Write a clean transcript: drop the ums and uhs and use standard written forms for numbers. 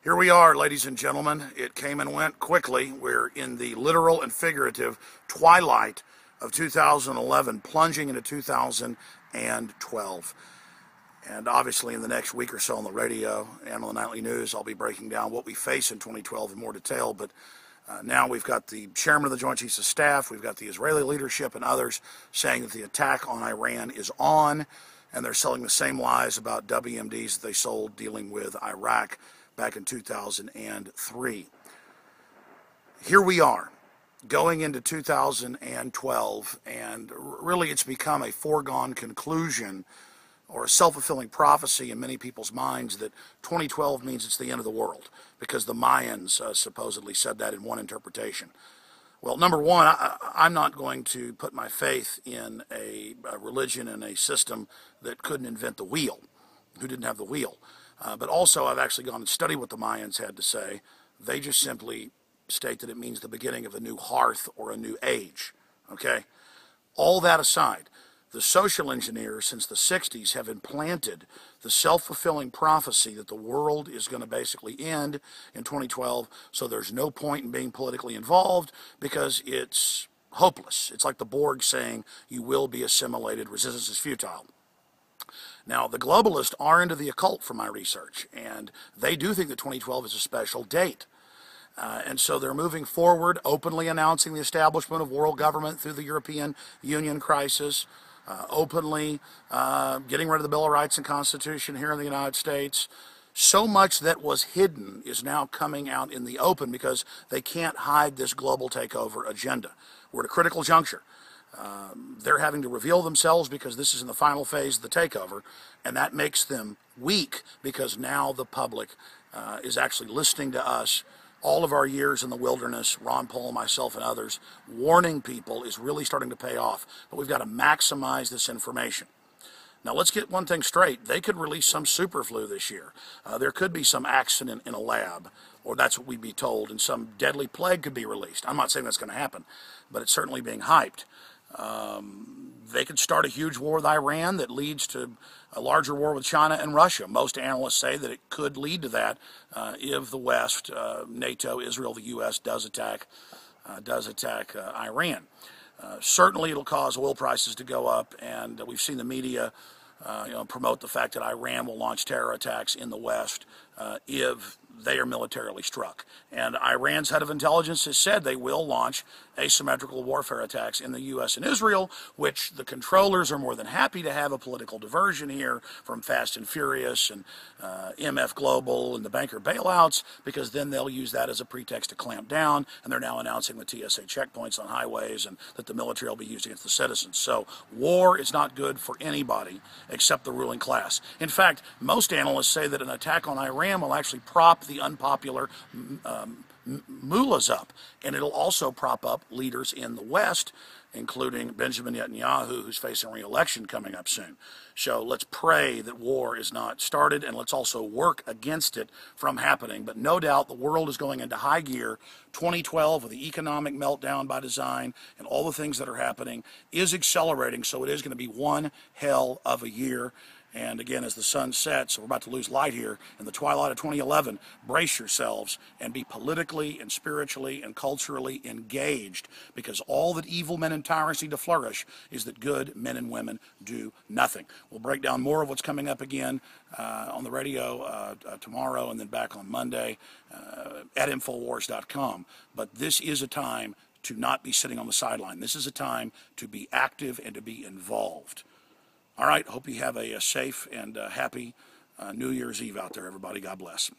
Here we are, ladies and gentlemen. It came and went quickly. We're in the literal and figurative twilight of 2011, plunging into 2012. And obviously in the next week or so on the radio and on the nightly news, I'll be breaking down what we face in 2012 in more detail. But now we've got the chairman of the Joint Chiefs of Staff, we've got the Israeli leadership and others saying that the attack on Iran is on, and they're selling the same lies about WMDs that they sold dealing with Iraq back in 2003. Here we are, going into 2012, and really it's become a foregone conclusion or a self-fulfilling prophecy in many people's minds that 2012 means it's the end of the world, because the Mayans supposedly said that in one interpretation. Well, number one, I'm not going to put my faith in a religion and a system that couldn't invent the wheel, who didn't have the wheel. But also, I've actually gone and studied what the Mayans had to say. They just simply state that it means the beginning of a new hearth or a new age, okay? All that aside, the social engineers since the 60s have implanted the self-fulfilling prophecy that the world is going to basically end in 2012, so there's no point in being politically involved because it's hopeless. It's like the Borg saying you will be assimilated, resistance is futile. Now, the globalists are into the occult from my research, and they do think that 2012 is a special date. And so they're moving forward, openly announcing the establishment of world government through the European Union crisis, openly getting rid of the Bill of Rights and Constitution here in the United States. So much that was hidden is now coming out in the open because they can't hide this global takeover agenda. We're at a critical juncture. They're having to reveal themselves because this is in the final phase of the takeover, and that makes them weak because now the public is actually listening to us. All of our years in the wilderness, Ron Paul, myself, and others, warning people is really starting to pay off. But we've got to maximize this information. Now, let's get one thing straight. They could release some super flu this year. There could be some accident in a lab, or that's what we'd be told, and some deadly plague could be released. I'm not saying that's going to happen, but it's certainly being hyped. They could start a huge war with Iran that leads to a larger war with China and Russia. Most analysts say that it could lead to that if the West, NATO, Israel, the U.S. does attack Iran. Certainly it'll cause oil prices to go up, and we've seen the media promote the fact that Iran will launch terror attacks in the West if they are militarily struck. And Iran's head of intelligence has said they will launch asymmetrical warfare attacks in the U.S. and Israel, which the controllers are more than happy to have a political diversion here from Fast and Furious and MF Global and the banker bailouts, because then they'll use that as a pretext to clamp down, and they're now announcing the TSA checkpoints on highways and that the military will be used against the citizens. So war is not good for anybody except the ruling class. In fact, most analysts say that an attack on Iran will actually prop the unpopular mullahs up, and it'll also prop up leaders in the West, including Benjamin Netanyahu, who's facing re-election coming up soon. So let's pray that war is not started, and let's also work against it from happening. But no doubt the world is going into high gear. 2012, with the economic meltdown by design and all the things that are happening, is accelerating, so it is going to be one hell of a year. And again, as the sun sets, we're about to lose light here in the twilight of 2011, brace yourselves and be politically and spiritually and culturally engaged, because all that evil men and tyrants need to flourish is that good men and women do nothing. We'll break down more of what's coming up again on the radio tomorrow, and then back on Monday at Infowars.com. But this is a time to not be sitting on the sideline. This is a time to be active and to be involved. All right, hope you have a safe and happy New Year's Eve out there, everybody. God bless.